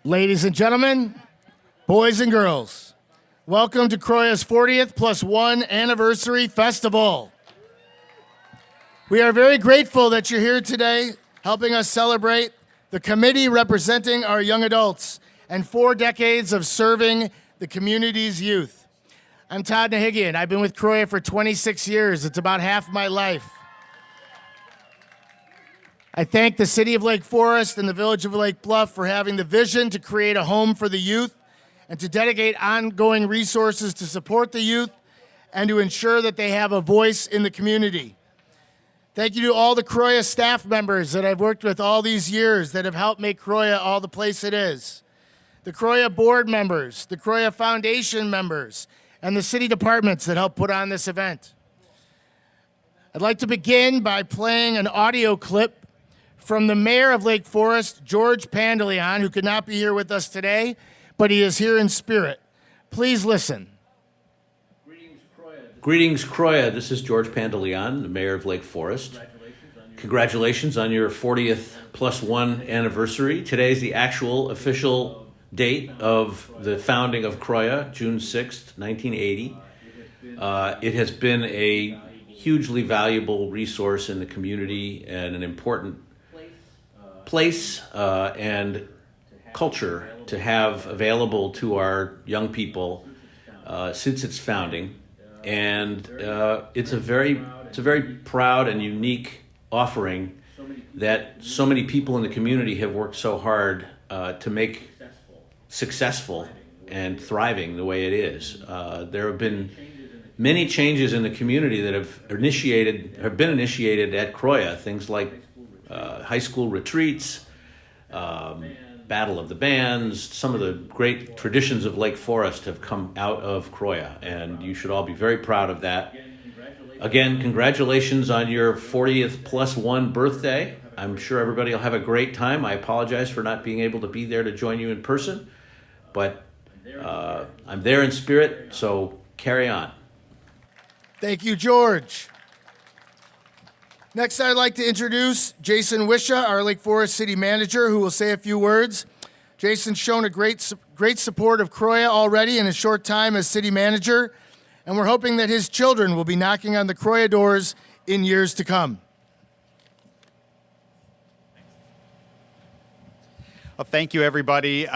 Ladies and gentlemen, boys and girls, welcome to CROYA's 40th plus one anniversary festival. We are very grateful that you're here today, helping us celebrate the committee representing our young adults and 4 decades of serving the community's youth. I'm Todd Nahigian. I've been with CROYA for 26 years. It's about half my life. I thank the City of Lake Forest and the Village of Lake Bluff for having the vision to create a home for the youth and to dedicate ongoing resources to support the youth and to ensure that they have a voice in the community. Thank you to all the CROYA staff members that I've worked with all these years that have helped make CROYA all the place it is. The CROYA board members, the CROYA Foundation members, and the city departments that help put on this event. I'd like to begin by playing an audio clip from the mayor of Lake Forest, George Pandeleon, who could not be here with us today, but he is here in spirit. Please listen. Greetings, CROYA. This is George Pandeleon, the mayor of Lake Forest. Congratulations on your 40th plus one anniversary. Today is the actual official date of the founding of CROYA, June 6th, 1980. It has been a hugely valuable resource in the community and an important place and culture to have available to our young people since its founding. And it's a very proud and unique offering that so many people in the community have worked so hard to make successful and thriving the way it is. There have been many changes in the community that have been initiated at CROYA, things like high school retreats, Battle of the Bands. Some of the great traditions of Lake Forest have come out of CROYA, and you should all be very proud of that. Again, congratulations on your 40th plus one birthday. I'm sure everybody will have a great time. I apologize for not being able to be there to join you in person, but I'm there in spirit, so carry on. Thank you, George. Next, I'd like to introduce Jason Wicha, our Lake Forest City Manager, who will say a few words. Jason's shown a great support of CROYA already in a short time as City Manager, and we're hoping that his children will be knocking on the CROYA doors in years to come. Well, thank you, everybody.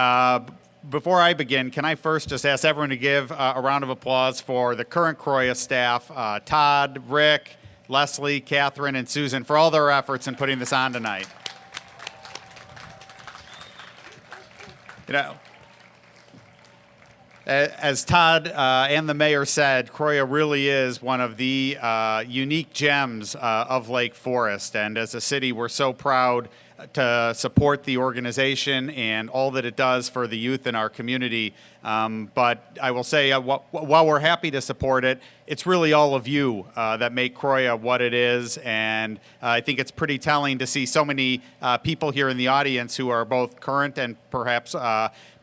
Before I begin, can I first just ask everyone to give a round of applause for the current CROYA staff, Todd, Rick, Leslie, Catherine, and Susan, for all their efforts in putting this on tonight. You know, as Todd and the mayor said, CROYA really is one of the unique gems of Lake Forest, and as a city, we're so proud to support the organization and all that it does for the youth in our community. But I will say, while we're happy to support it, it's really all of you that make CROYA what it is. And I think it's pretty telling to see so many people here in the audience who are both current and perhaps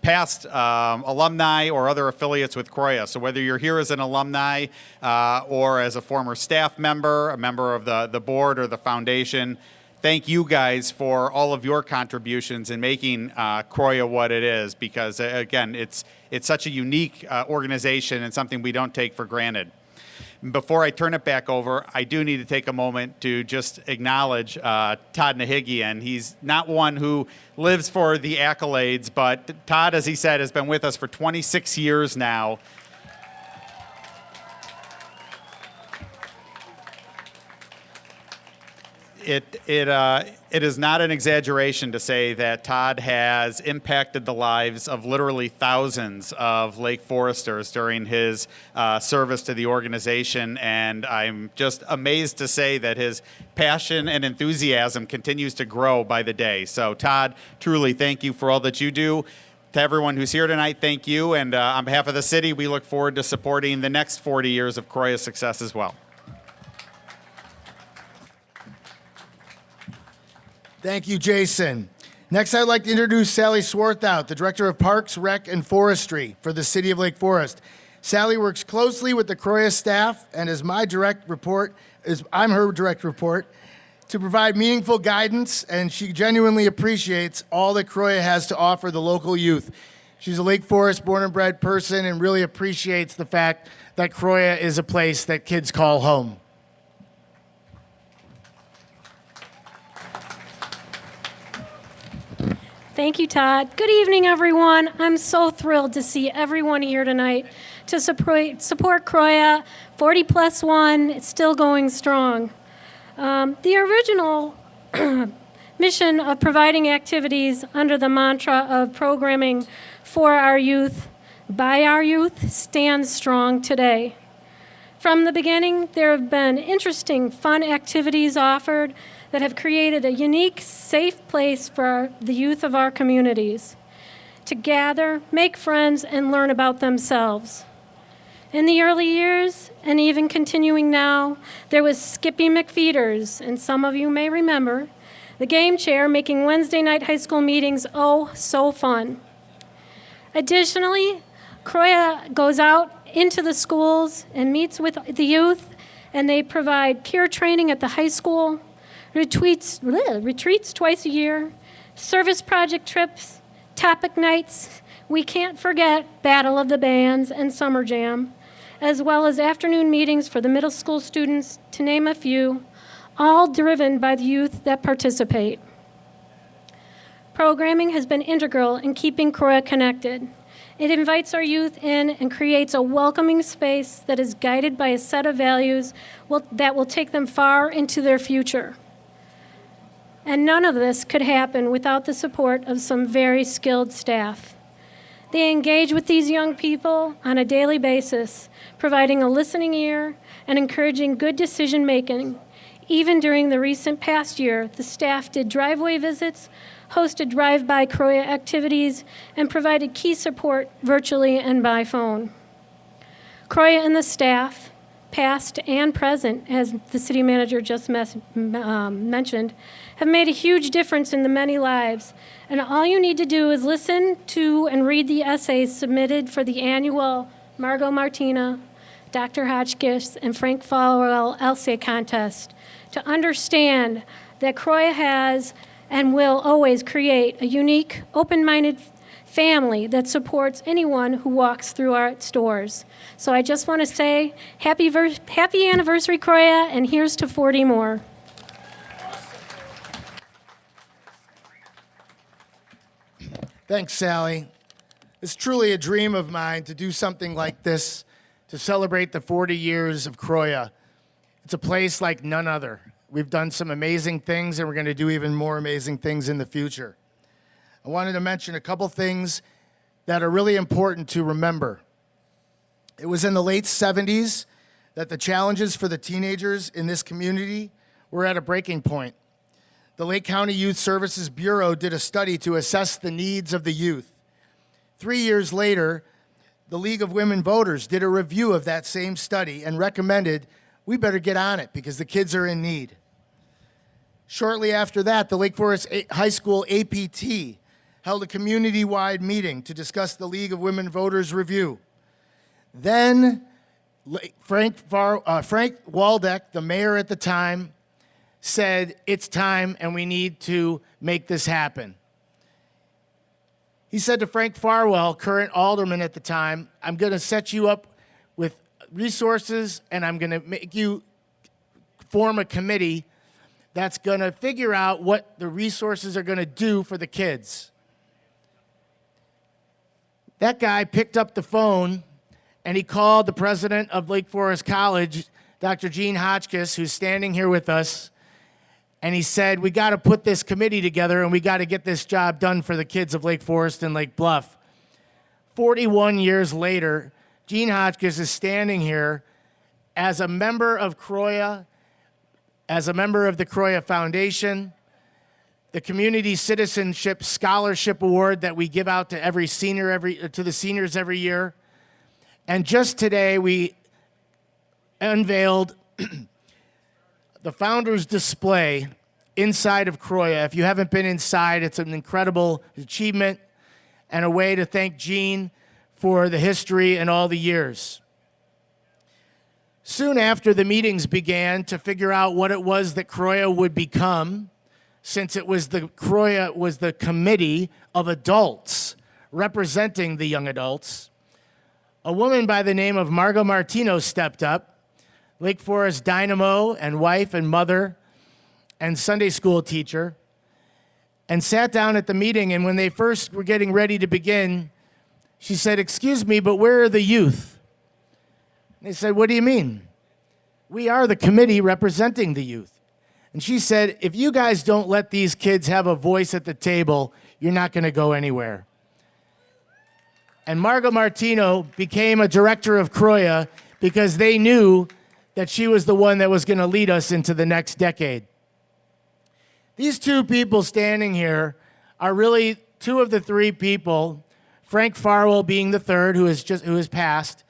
past alumni or other affiliates with CROYA. So whether you're here as an alumni or as a former staff member, a member of the board or the foundation, thank you guys for all of your contributions in making CROYA what it is, because again, it's such a unique organization and something we don't take for granted. Before I turn it back over, I do need to take a moment to just acknowledge Todd Nahigian. He's not one who lives for the accolades, but Todd, as he said, has been with us for 26 years now. It is not an exaggeration to say that Todd has impacted the lives of literally thousands of Lake Foresters during his service to the organization, and I'm just amazed to say that his passion and enthusiasm continues to grow by the day. So Todd, truly thank you for all that you do. To everyone who's here tonight, thank you, and on behalf of the city, we look forward to supporting the next 40 years of CROYA success as well. Thank you, Jason. Next, I'd like to introduce Sally Swarthout, the Director of Parks, Rec, and Forestry for the City of Lake Forest. Sally works closely with the CROYA staff and I'm her direct report. to provide meaningful guidance, and she genuinely appreciates all that CROYA has to offer the local youth. She's a Lake Forest born and bred person and really appreciates the fact that CROYA is a place that kids call home. Thank you, Todd. Good evening, everyone. I'm so thrilled to see everyone here tonight to support CROYA 40+1. It's still going strong. The original mission of providing activities under the mantra of programming for our youth, by our youth, stands strong today. From the beginning, there have been interesting, fun activities offered that have created a unique, safe place for the youth of our communities to gather, make friends, and learn about themselves. In the early years, and even continuing now, there was Skippy McFeeters, and some of you may remember, the game chair making Wednesday night high school meetings oh so fun. Additionally, CROYA goes out into the schools and meets with the youth, and they provide peer training at the high school, retreats twice a year, service project trips, topic nights. We can't forget Battle of the Bands and Summer Jam, as well as afternoon meetings for the middle school students, to name a few, all driven by the youth that participate. Programming has been integral in keeping CROYA connected. It invites our youth in and creates a welcoming space that is guided by a set of values that will take them far into their future. And none of this could happen without the support of some very skilled staff. They engage with these young people on a daily basis, providing a listening ear and encouraging good decision making. Even during the recent past year, the staff did driveway visits, hosted drive-by CROYA activities, and provided key support virtually and by phone. CROYA and the staff, past and present, as the city manager just mentioned, have made a huge difference in the many lives. And all you need to do is listen to and read the essays submitted for the annual Margot Martino, Dr. Hotchkiss, and Frank Farwell essay contest to understand that CROYA has and will always create a unique, open-minded family that supports anyone who walks through our doors. So I just want to say happy anniversary, CROYA, and here's to 40 more. Thanks, Sally. It's truly a dream of mine to do something like this to celebrate the 40 years of CROYA. It's a place like none other. We've done some amazing things, and we're going to do even more amazing things in the future. I wanted to mention a couple things that are really important to remember. It was in the late 70s that the challenges for the teenagers in this community were at a breaking point. The Lake County Youth Services Bureau did a study to assess the needs of the youth. 3 years later, the League of Women Voters did a review of that same study and recommended we better get on it because the kids are in need. Shortly after that, the Lake Forest High School APT held a community-wide meeting to discuss the League of Women Voters review. Then Frank Waldeck, the mayor at the time, said, it's time and we need to make this happen. He said to Frank Farwell, current alderman at the time, I'm going to set you up with resources and I'm going to make you form a committee that's going to figure out what the resources are going to do for the kids. That guy picked up the phone and he called the president of Lake Forest College, Dr. Gene Hotchkiss, who's standing here with us, and he said, we got to put this committee together and we got to get this job done for the kids of Lake Forest and Lake Bluff. 41 years later, Gene Hotchkiss is standing here as a member of CROYA, as a member of the CROYA Foundation, the Community Citizenship Scholarship Award that we give out to every senior to the seniors every year. And just today we unveiled the Founders Display inside of CROYA. If you haven't been inside, it's an incredible achievement and a way to thank Gene for the history and all the years. Soon after, the meetings began to figure out what it was that CROYA would become, since CROYA was the committee of adults representing the young adults. A woman by the name of Margot Martino stepped up, Lake Forest dynamo and wife and mother and Sunday school teacher, and sat down at the meeting. And when they first were getting ready to begin, she said, "Excuse me, but where are the youth?" They said, "What do you mean?" "We are the committee representing the youth." And she said, "If you guys don't let these kids have a voice at the table, you're not going to go anywhere." And Margot Martino became a director of CROYA because they knew that she was the one that was going to lead us into the next decade. These two people standing here are really two of the three people, Frank Farwell being the third, who has passed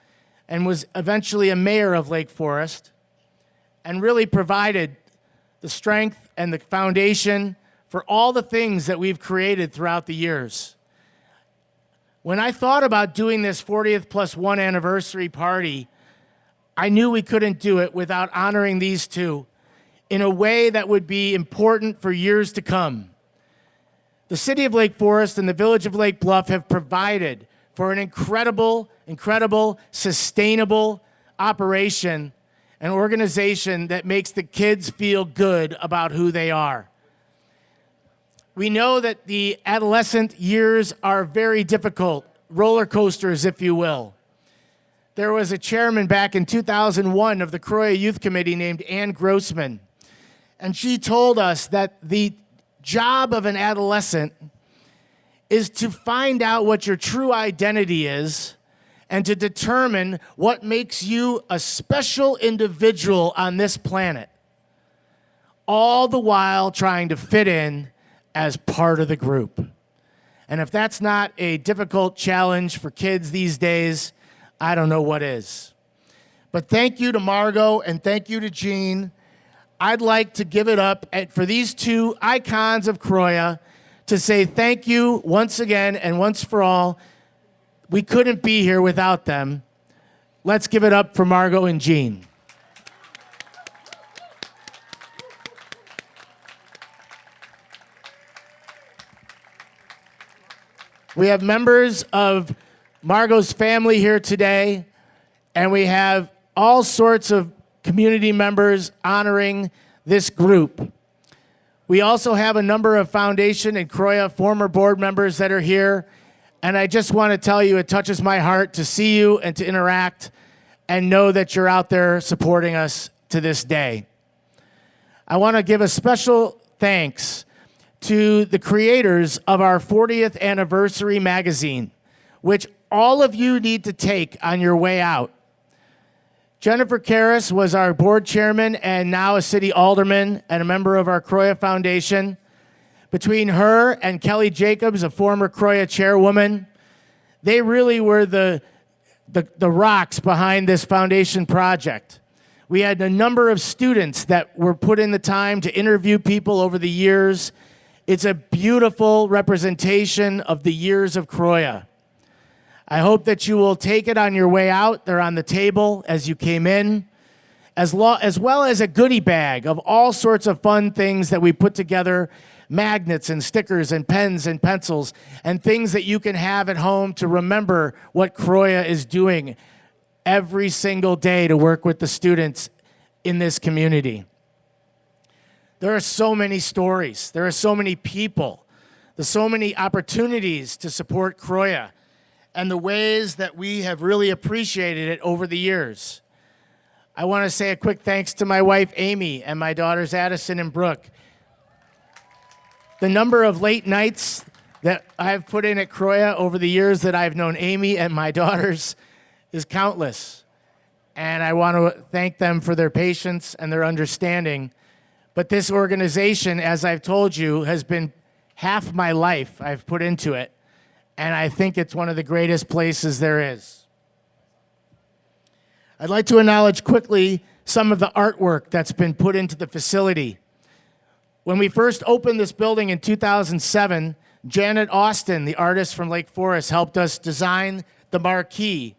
and was eventually a mayor of Lake Forest, and really provided the strength and the foundation for all the things that we've created throughout the years. When I thought about doing this 40th plus one anniversary party, I knew we couldn't do it without honoring these two in a way that would be important for years to come. The city of Lake Forest and the village of Lake Bluff have provided for an incredible, sustainable operation, an organization that makes the kids feel good about who they are. We know that the adolescent years are very difficult, roller coasters, if you will. There was a chairman back in 2001 of the CROYA Youth Committee named Ann Grossman, and she told us that the job of an adolescent is to find out what your true identity is and to determine what makes you a special individual on this planet, all the while trying to fit in as part of the group. And if that's not a difficult challenge for kids these days, I don't know what is. But thank you to Margot and thank you to Jean. I'd like to give it up for these two icons of CROYA to say thank you once again and once for all. We couldn't be here without them. Let's give it up for Margot and Jean. We have members of Margot's family here today, and we have all sorts of community members honoring this group. We also have a number of foundation and CROYA former board members that are here, and I just want to tell you it touches my heart to see you and to interact and know that you're out there supporting us to this day. I want to give a special thanks to the creators of our 40th anniversary magazine, which all of you need to take on your way out. Jennifer Karras was our board chairman and now a city alderman and a member of our CROYA Foundation. Between her and Kelly Jacobs, a former CROYA chairwoman, they really were the rocks behind this foundation project. We had a number of students that were put in the time to interview people over the years. It's a beautiful representation of the years of CROYA. I hope that you will take it on your way out. They're on the table as you came in, as well as a goodie bag of all sorts of fun things that we put together, magnets and stickers and pens and pencils and things that you can have at home to remember what CROYA is doing every single day to work with the students in this community. There are so many stories. There are so many people. There's so many opportunities to support CROYA and the ways that we have really appreciated it over the years. I want to say a quick thanks to my wife, Amy, and my daughters, Addison and Brooke. The number of late nights that I've put in at CROYA over the years that I've known Amy and my daughters is countless. And I want to thank them for their patience and their understanding. But this organization, as I've told you, has been half my life I've put into it. And I think it's one of the greatest places there is. I'd like to acknowledge quickly some of the artwork that's been put into the facility. When we first opened this building in 2007, Janet Austin, the artist from Lake Forest, helped us design the marquee.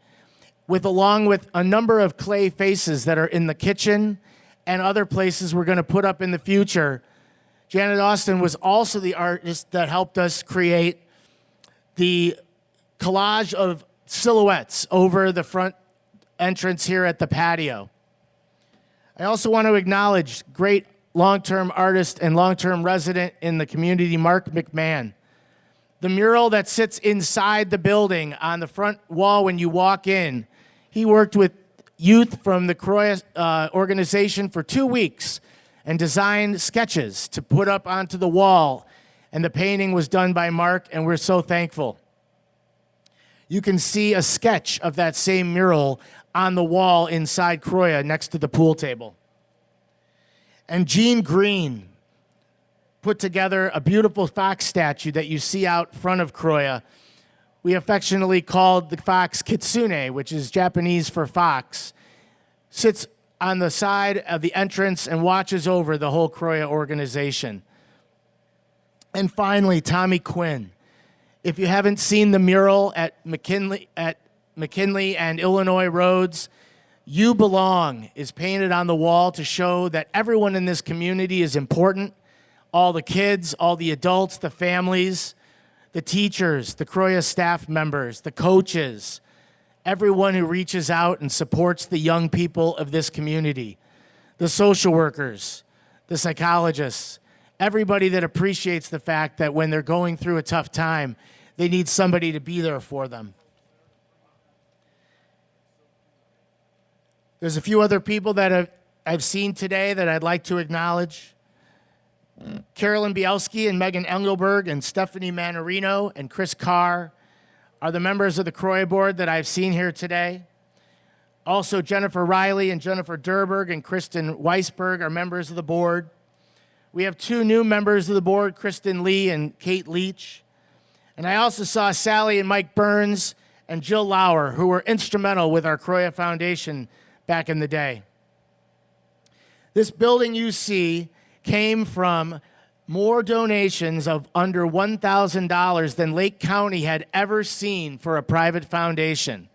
along with a number of clay faces that are in the kitchen and other places we're going to put up in the future. Janet Austin was also the artist that helped us create the collage of silhouettes over the front entrance here at the patio. I also want to acknowledge great long-term artist and long-term resident in the community, Mark McMahon. The mural that sits inside the building on the front wall when you walk in, he worked with youth from the CROYA organization for 2 weeks and designed sketches to put up onto the wall. And the painting was done by Mark, and we're so thankful. You can see a sketch of that same mural on the wall inside CROYA next to the pool table. And Gene Green put together a beautiful fox statue that you see out front of CROYA. We affectionately called the fox Kitsune, which is Japanese for fox. Sits on the side of the entrance and watches over the whole CROYA organization. And finally, Tommy Quinn. If you haven't seen the mural at McKinley and Illinois roads, "You Belong" is painted on the wall to show that everyone in this community is important. All the kids, all the adults, the families, the teachers, the CROYA staff members, the coaches, everyone who reaches out and supports the young people of this community, the social workers, the psychologists, everybody that appreciates the fact that when they're going through a tough time, they need somebody to be there for them. There's a few other people that I've seen today that I'd like to acknowledge. Carolyn Bielski and Megan Engelberg and Stephanie Manarino and Chris Carr are the members of the CROYA board that I've seen here today. Also, Jennifer Riley and Jennifer Durberg and Kristen Weisberg are members of the board. We have 2 new members of the board, Kristen Lee and Kate Leach. And I also saw Sally and Mike Burns and Jill Lauer, who were instrumental with our CROYA Foundation back in the day. This building you see came from more donations of under $1,000 than Lake County had ever seen for a private foundation.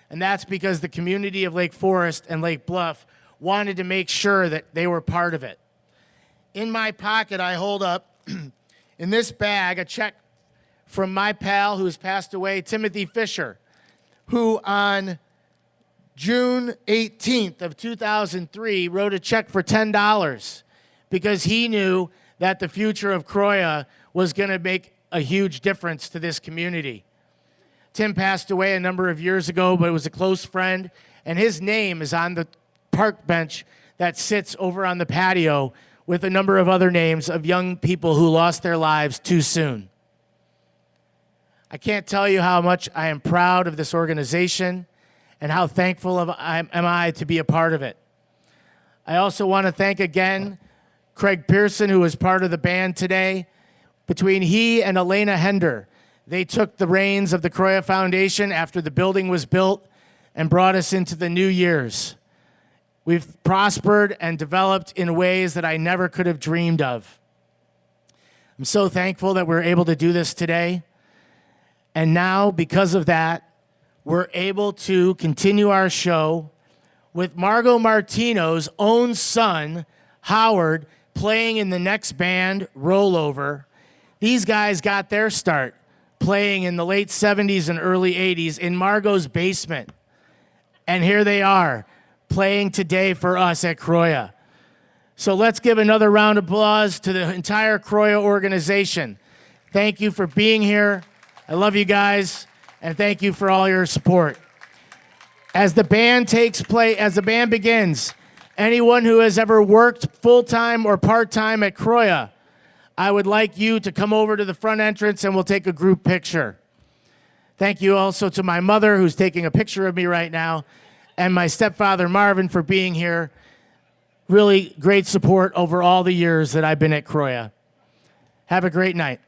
And that's because the community of Lake Forest and Lake Bluff wanted to make sure that they were part of it. In my pocket, I hold up, in this bag, a check from my pal who has passed away, Timothy Fisher, who on June 18th of 2003 wrote a check for $10 because he knew that the future of CROYA was going to make a huge difference to this community. Tim passed away a number of years ago, but was a close friend, and his name is on the park bench that sits over on the patio with a number of other names of young people who lost their lives too soon. I can't tell you how much I am proud of this organization and how thankful am I to be a part of it. I also want to thank again Craig Pearson, who was part of the band today. Between he and Elena Hender, they took the reins of the CROYA Foundation after the building was built and brought us into the new years. We've prospered and developed in ways that I never could have dreamed of. I'm so thankful that we're able to do this today. And now, because of that, we're able to continue our show with Margot Martino's own son, Howard, playing in the next band, Rollover. These guys got their start playing in the late 70s and early 80s in Margot's basement. And here they are, playing today for us at CROYA. So let's give another round of applause to the entire CROYA organization. Thank you for being here. I love you guys, and thank you for all your support. As the band begins, anyone who has ever worked full-time or part-time at CROYA, I would like you to come over to the front entrance and we'll take a group picture. Thank you also to my mother, who's taking a picture of me right now, and my stepfather, Marvin, for being here. Really great support over all the years that I've been at CROYA. Have a great night.